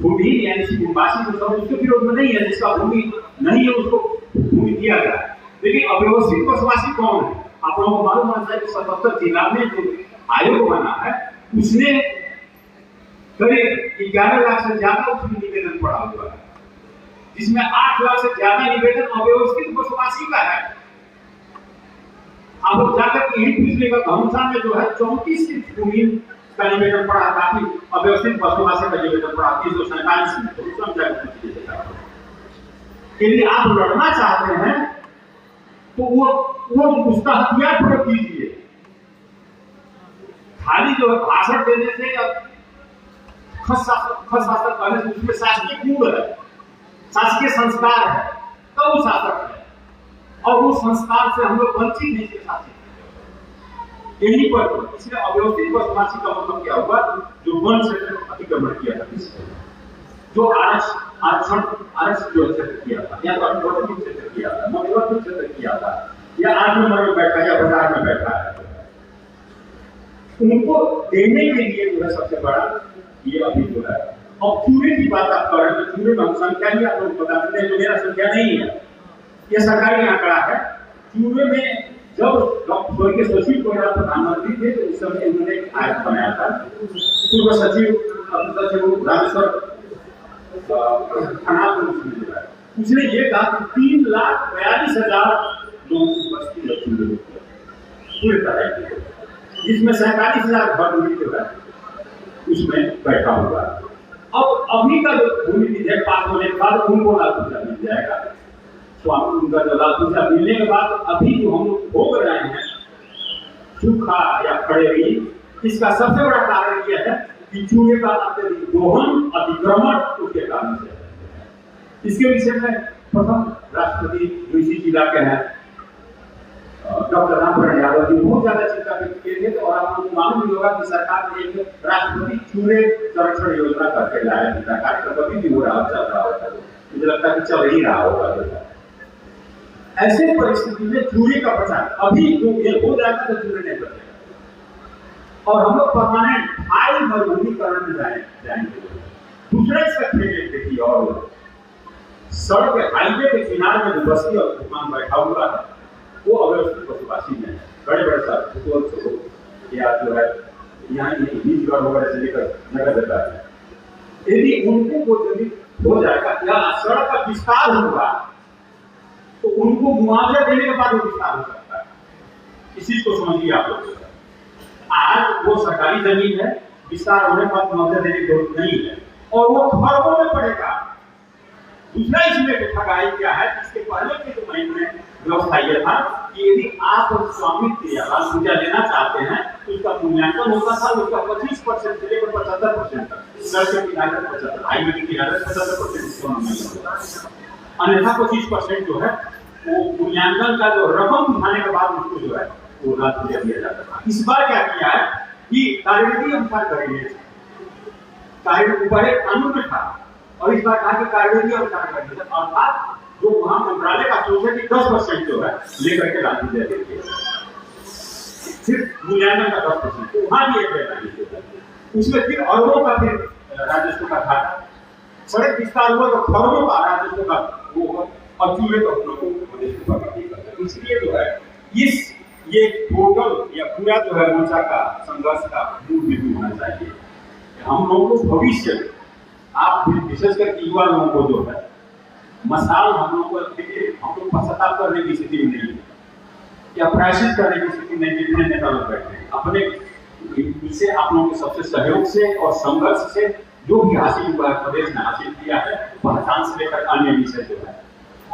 भूमिहीन यानी भूमिवासी जो सब उसके विरोध में नहीं है, जिसका भूमि नहीं है उसको भूमि दिया गया। लेकिन अव्यवस्थित बसोबासी कौन है? आप लोगों को मालूम होना चाहिए 77 जिला में जो आयोग बना है, उसने करीब 11 लाख से ज्यादा उसमें निवेदन पड़ा हुआ है, जिसमें 8 लाख से ज्यादा निवेदन अव्यवस्थित बसोबासी का है। आप लोग जाकर के यही पूछ लेगा, धनुषा में जो है 34 भूमि का निवेदन पड़ा, काफी अव्यवस्थित बसोबासी का निवेदन पड़ा 347 में, तो उसमें जाकर यदि आप लड़ना चाहते हैं तो वो उसका हथियार प्रयोग कीजिए। खाली जो भाषण देने से या खस शासक कहने से उसमें शासकीय गुण है, शासकीय संस्कार है, तो वो शासक है, और वो संस्कार से हम लोग वंचित नहीं थे शासित। यही पर इसलिए अव्यवस्थित बसोबासी का मतलब क्या हुआ, जो वन क्षेत्र अतिक्रमण किया था, जो आरक्षण जो क्षेत्र किया था, या तो अनुवर्तित क्षेत्र किया था, मध्यवर्ती क्षेत्र किया था, या 8 नंबर में बैठा या बाजार में बैठा है, उनको देने के लिए जो है सबसे बड़ा ये अभी जो है। और चूरे की बात आप कर रहे हैं, चूरे में संख्या ही आप लोग बता देते हैं, जो मेरा संख्या नहीं है, यह सरकारी आंकड़ा है। चूरे में जब स्वर्गीय सचिव कोयराला प्रधानमंत्री थे तो उस समय उन्होंने एक आयोग बनाया था, पूर्व सचिव रामेश्वर उसने ये कहा कि 3,42,000 लोगों की बस्ती लगी पूरी तरह, जिसमें 47,000 घर जो है उसमें बैठा हुआ है। अब अभी का जो भूमि विधेयक पास होने के बाद उनको लाभ पूजा मिल जाएगा, स्वामी उनका जो लाभ पूजा मिलने के बाद अभी जो हम लोग भोग रहे हैं सूखा या खड़ेरी, इसका सबसे बड़ा कारण यह है कि चूहे का अत्यधिक दोहन, अतिक्रमण उसके कारण से। इसके विषय में प्रथम राष्ट्रपति ऋषि जिला के हैं डॉक्टर रामचंद्र यादव जी बहुत ज्यादा चिंता व्यक्त किए थे। और आप लोगों को मालूम भी होगा कि सरकार ने एक राष्ट्रपति चूहे संरक्षण योजना करके लाया था। कार्यक्रम अभी भी हो रहा चल रहा होता, मुझे लगता है कि चल ही रहा होगा। ऐसे परिस्थिति में चूहे का प्रचार अभी जो ये हो जाएगा तो चूहे नहीं बचेगा और हम लोग परमानेंट हाई मजबूतीकरण में जाएंगे। दूसरा इसका खेल देखिए, और सड़क हाईवे के किनारे में जो बस्ती और दुकान बैठा हुआ है वो अव्यवस्थित बसवासी में है। बड़े बड़े साथ या जो है यहाँ बीजगढ़ वगैरह से लेकर नगर देता है, यदि उनको वो जमीन हो जाएगा या सड़क का विस्तार होगा तो उनको मुआवजा देने के बाद वो विस्तार हो सकता है। इस चीज को समझिए आप लोग। आज वो सरकारी जमीन है, विस्तार होने के बाद मुआवजा देने की जरूरत नहीं है और वो खरबों में पड़ेगा। दूसरा इसमें ठगाई क्या है, इसके पहले के जो महीने में व्यवस्था यह था कि यदि आप स्वामित्व या लाल पूजा लेना चाहते हैं तो उसका मूल्यांकन होता था, उसका 25% से लेकर 75% तक, सड़क की लागत 75%, हाईवे की लागत 75%, अन्यथा 25% जो है वो मूल्यांकन का जो रकम उठाने के बाद उसको जो है वो लाल पूजा दिया जाता था। इस बार क्या किया है कि कार्यविधि अनुसार करेंगे, कार्य कानून में था और इस बार कहा कि कार्यविधि अनुसार करेंगे, अर्थात जो वहां मंत्रालय का सोच है कि 10% जो है लेकर के लाल पूजा देंगे, सिर्फ मूल्यांकन का 10%, तो वहां भी एक देना, उसमें फिर अरबों का फिर राजस्व का घाटा, सड़क विस्तार हुआ तो खरबों का राजस्व का वो और चूहे तो लोगों को। इसलिए जो है ये टोटल या पूरा जो है मोर्चा का संघर्ष का मूल बिंदु होना चाहिए। हम लोगों को भविष्य में आप विशेषकर युवा लोगों को जो है मसाल हम लोग को हम लोग पश्चाताप करने की स्थिति में नहीं है या प्रायश्चित करने की स्थिति में जितने नेता लोग बैठे हैं, अपने इसे आप लोगों के सबसे सहयोग से और संघर्ष से जो भी हासिल हुआ है, प्रदेश ने हासिल किया है, पहचान से लेकर अन्य विषय जो है,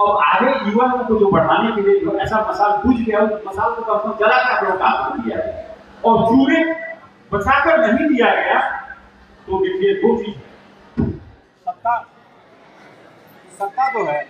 और आगे युवा लोगों को जो बढ़ाने के लिए जो ऐसा मसाल बुझ गया उस मसाल को कम जला कर अपना काम कर दिया है और चूहे बचाकर नहीं दिया गया। तो देखिए दो चीज है, सत्ता जो है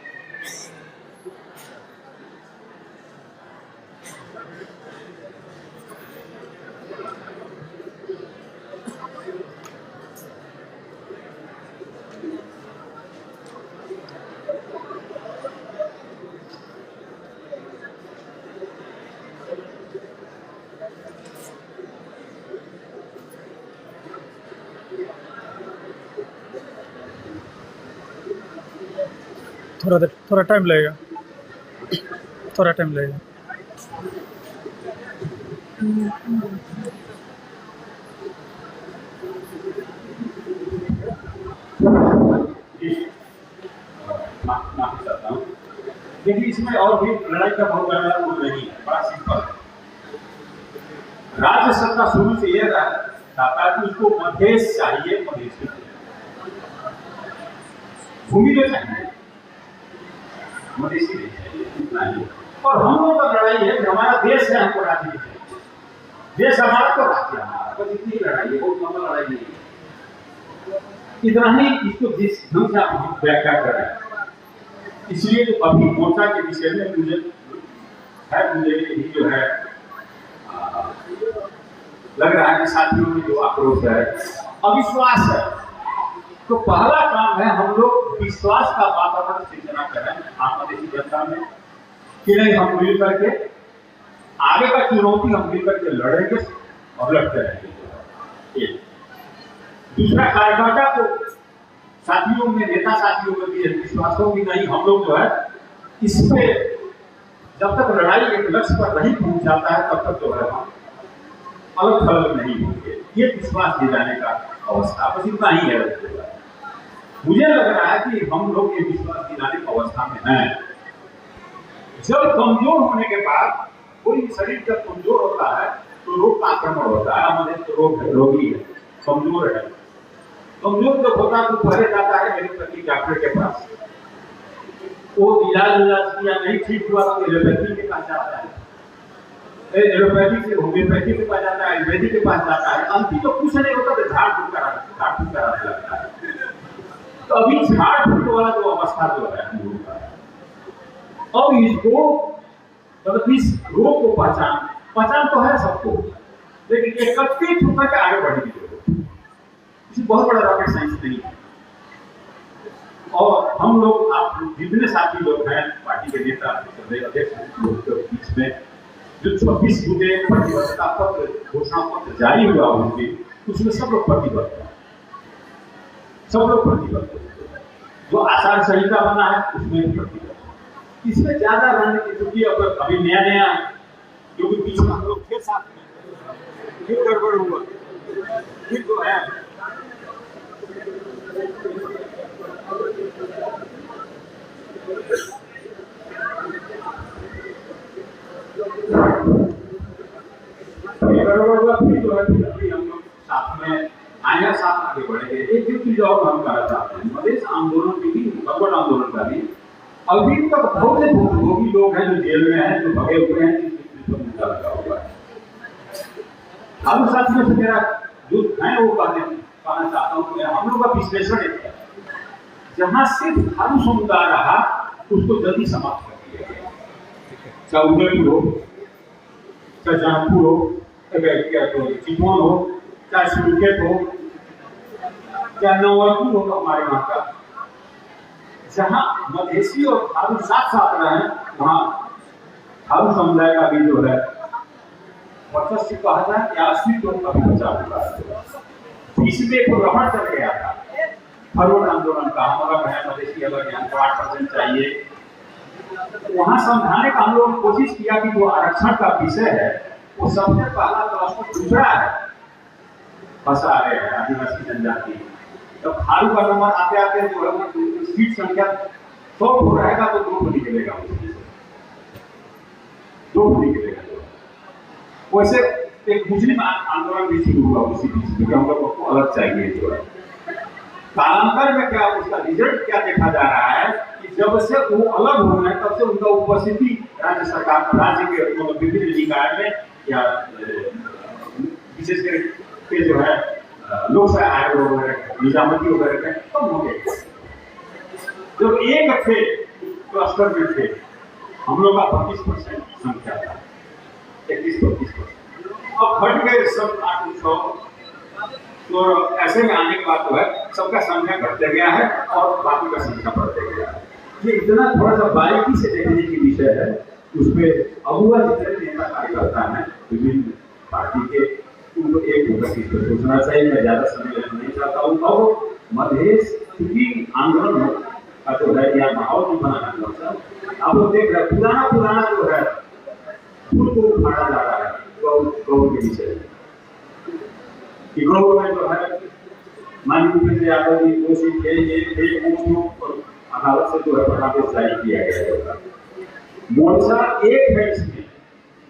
थोड़ा टाइम लगेगा, थोड़ा टाइम लगेगा। देखिए इसमें और भी लड़ाई का बहुत बड़ा रोल नहीं है, बड़ा सिंपल है। राज्य सत्ता शुरू से यह रहा कि उसको मधेश चाहिए, मधेश भूमि तो चाहिए, मधेसी नहीं चाहिए, इतना ही। और हम लोगों का लड़ाई है कि हमारा देश है, हमको राज्य नहीं चाहिए, देश हमारा तो राज्य हमारा, बस इतनी लड़ाई है, बहुत लंबा लड़ाई नहीं है। इतना ही इसको जिस ढंग से आप व्याख्या कर रहे हैं, इसलिए तो अभी मोर्चा के विषय में मुझे यही जो है लग रहा है कि साथियों में जो आक्रोश है, अविश्वास है। तो पहला काम है हम लोग विश्वास का वातावरण सृजना करें आत्मदेशी जनता में कि नहीं, हम मिल करके आगे का चुनौती हम मिल करके लड़ेंगे और लड़ते रहेंगे। दूसरा, कार्यकर्ता को साथियों में, नेता साथियों में भी विश्वास हो कि नहीं, हम लोग जो है इस पे जब तक लड़ाई एक लक्ष्य पर नहीं पहुंच जाता है तब तक जो है हम अलग थलग नहीं होंगे। ये विश्वास दिलाने का अवस्था, बस इतना ही है। मुझे लग रहा है कि हम लोग ये विश्वास दिलाने की अवस्था में हैं। जब कमजोर होने के बाद कोई शरीर जब कमजोर होता है तो रोग का आक्रमण होता है। हमारे तो रोगी है, कमजोर है। कमजोर जब होता है तो पहले जाता है मेरे पति डॉक्टर के पास, वो इलाज किया नहीं ठीक हुआ तो एलोपैथी के पास जाता है। एलोपैथी से होम्योपैथी के पास जाता है, आयुर्वेदिक के पास जाता है, अंतिम तो कुछ नहीं होता तो झाड़ फूक कराने लगता है। तो अभी झाड़ फूक वाला जो अवस्था जो है हम लोगों का, अब इसको मतलब इस रोग को पहचान तो है सबको, लेकिन एकत्रित होकर के आगे बढ़ेगी लोग, इसे बहुत बड़ा रॉकेट साइंस नहीं है। और हम लोग, आप जितने साथी लोग हैं पार्टी के नेता अध्यक्ष लोग के बीच में जो 26 मुद्दे प्रतिबद्धता पत्र घोषणा पत्र जारी हुआ उनके, उसमें सब लोग प्रतिबद्ध हैं, सब लोग प्रतिबद्ध हैं। जो आचार संहिता बना है उसमें भी प्रतिबद्ध है। इसमें ज्यादा रणनीति, क्योंकि अभी नया नया है, क्योंकि बीच में हम लोग थे साथ में, फिर गड़बड़ हुआ, फिर जो है फिर हम लोग साथ में आया, साथ आगे बढ़ेंगे। एक जो चीज और हम करना चाहते हैं, मधेश आंदोलन की भी, भगवत आंदोलन का भी, अभी तक बहुत से भोगी लोग हैं जो जेल में हैं, जो भगे हुए हैं, जिसमें मुद्दा लगा हुआ है। अब साथियों से मेरा जो है वो कहना चाहता हूँ, हम लोग का विश्लेषण है, जहां सिर्फ खालू समुदाय रहा उसको जल्दी समाप्त कर दिया गया, चाहे उदयपुर हो, चाहे जहांपुर हो, चितवन हो, चाहे सुरखेत हो, चाहे नवलपुर हो, हमारे वहां का जहां मधेसी और खालू साथ साथ रहे, वहां खालू समुदाय का भी जो है वर्चस्व कहा जाए या अस्तित्व का भी बचाव हुआ। इसमें एक रमण चल गया था फरवरी आंदोलन का, हमारा है मधेसी अगर यहाँ को 8% चाहिए, वहां समझाने का हम लोगों ने कोशिश किया कि जो आरक्षण का विषय है वो सबसे पहला तो उसको दूसरा है, फंसा रहे हैं आदिवासी जनजाति। तो खालू का नंबर आते आते जो है सीट संख्या 100 रहेगा तो 2 निकलेगा, 2 निकलेगा। वैसे एक मुस्लिम आंदोलन भी शुरू हुआ उसी बीच में, हम लोग को अलग चाहिए जो है। कालांतर में क्या उसका रिजल्ट क्या देखा जा रहा है कि जब से वो अलग हो रहे हैं तब से उनका उपस्थिति राज्य सरकार, राज्य के मतलब विभिन्न निकाय में या विशेष करके जो है लोकसभा आयोग वगैरह, निजामती वगैरह के कम हो गए। जब एक थे क्लस्टर में थे, हम लोग का 25% संख्या था, 31-32%, अब घट गए सब 800। तो ऐसे में आने के बाद जो है सबका संख्या घटते गया है और बाकी का संख्या बढ़ते गया है। ये इतना थोड़ा सा बारीकी से देखने की विषय है, उसमें अगुआ जितने नेता कार्यकर्ता हैं विभिन्न पार्टी के, उनको एक होकर इस पर सोचना चाहिए। मैं ज्यादा समय लेना नहीं चाहता हूँ। और मधेश की आंदोलन का जो है या माहौल भी बनाना चाहता हूँ। आप लोग देख रहे हैं पुराना जो है फूल को उखाड़ा जा रहा है गौ के विषय कि गौ में जो है माननीय यादव जी घोषित थे, ये अदालत से जो है प्रभावित जारी किया गया है। मोर्चा एक है इसमें,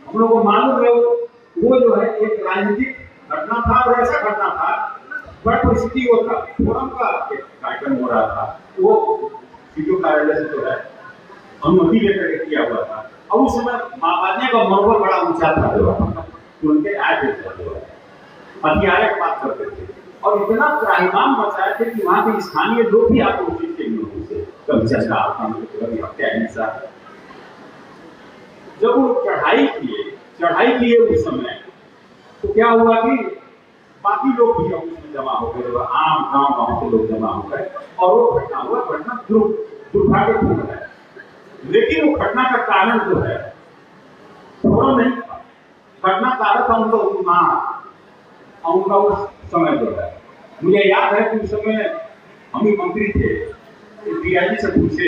हम लोग को मालूम है वो जो है एक राजनीतिक घटना था और ऐसा घटना था, बड़ा परिस्थिति वो था, फोरम का एक कार्यक्रम हो रहा था, वो सीटों कार्यालय से जो है अनुमति लेकर के किया हुआ था। और उस समय माओवादियों का मनोबल बड़ा ऊंचा था, जो उनके आए थे हथियारे बात करते थे और इतना त्राहिमाम मचाए थे कि वहां के स्थानीय लोग भी आक्रोशित थे उनसे, कभी चर्चा कभी हत्या हिंसा। जब वो चढ़ाई किए उस समय, तो क्या हुआ कि बाकी लोग भी उसमें जमा हो गए, आम गांव के लोग जमा हो गए और वो घटना हुआ। घटना दुर्भाग्यपूर्ण है, लेकिन वो घटना का कारण जो है फोरम नहीं था, घटना कारण था उनका उन्माद, उनका उस समय जो है। मुझे याद है कि उस समय हम ही मंत्री थे, डीआईजी से पूछे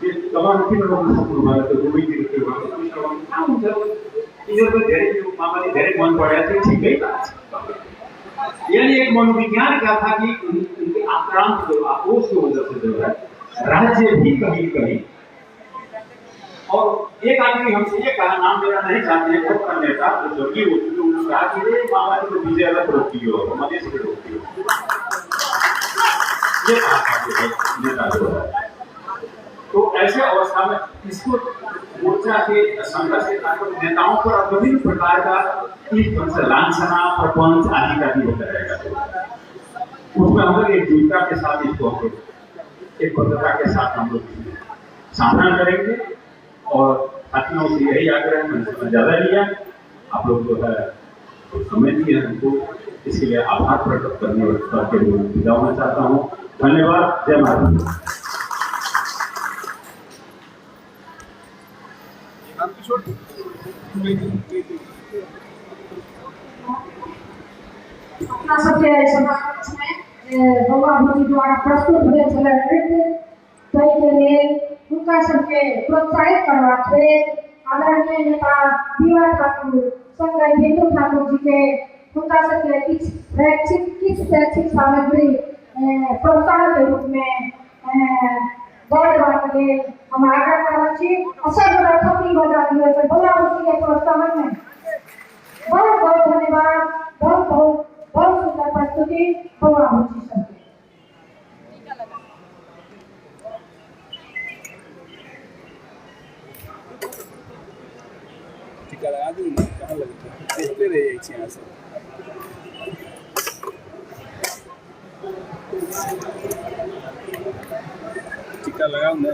कि तमाम मन पड़ा थे, ठीक है। यानी एक मनोविज्ञान क्या था कि उनके आक्रांत जो आक्रोश की वजह से जो है राज्य भी कहीं और एक आदमी हमसे ये कहा, नाम लेना नहीं चाहते हैं, बहुत बड़ा नेता जो स्वर्गीय हो चुके, उन्होंने कहा कि ये मामला को विजय अलग रोकती हो, मधेश को रोकती हो, ये कहा था नेता जो है। तो ऐसे अवस्था में इसको मोर्चा मोर्चा के संघर्ष के नेताओं पर विभिन्न प्रकार का लांछना प्रपंच आदि का भी होता रहेगा। उसमें हम लोग एकजुटता के साथ इसको एक भद्रता के साथ हम लोग सामना करेंगे। और साथियों से यही आग्रह, मैंने समय ज्यादा लिया, आप लोग जो है तो समय दिए हमको, इसके लिए आभार प्रकट करने करके विदा होना चाहता हूँ। धन्यवाद। जय महाराज। अपना सबके समाज में बउआ भौजी द्वारा प्रस्तुत भेल छलै नृत्य, ताहि के लेल हुनका सबके प्रोत्साहित करबाक लेल आदरणीय नेता बीवा ठाकुर संगे बिंदु ठाकुर जी के हुनका सबके किछु शैक्षिक सामग्री प्रोत्साहन के रूप में दऽ देबाक लेल हम आग्रह करैत छी। सब गोटा थप्पड़ी बजा दियौ तऽ बउआ भौजी के प्रोत्साहन में। बहुत बहुत धन्यवाद। बहुत सुंदर प्रस्तुति बउआ भौजी सबके। टीका लगा दूँ ना, कहाँ लगता है, देखते रह जाइए यहाँ से। टीका लगाऊँ ना।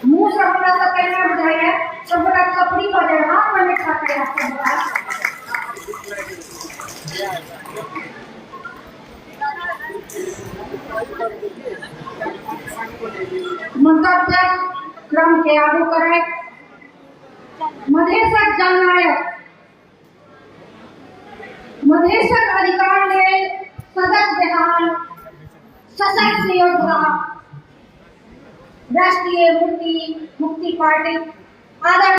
मुँह से हमरा सब कहना बुझाइए, सब गोटा थप्पड़ी बजे हाथ में खा के मंतव्य क्रम के आगू करे। मधेशक जननायक, मधेशक अधिकार लेल सजग जहान, सशक्त योद्धा, राष्ट्रीय मुक्ति पार्टी आदरणीय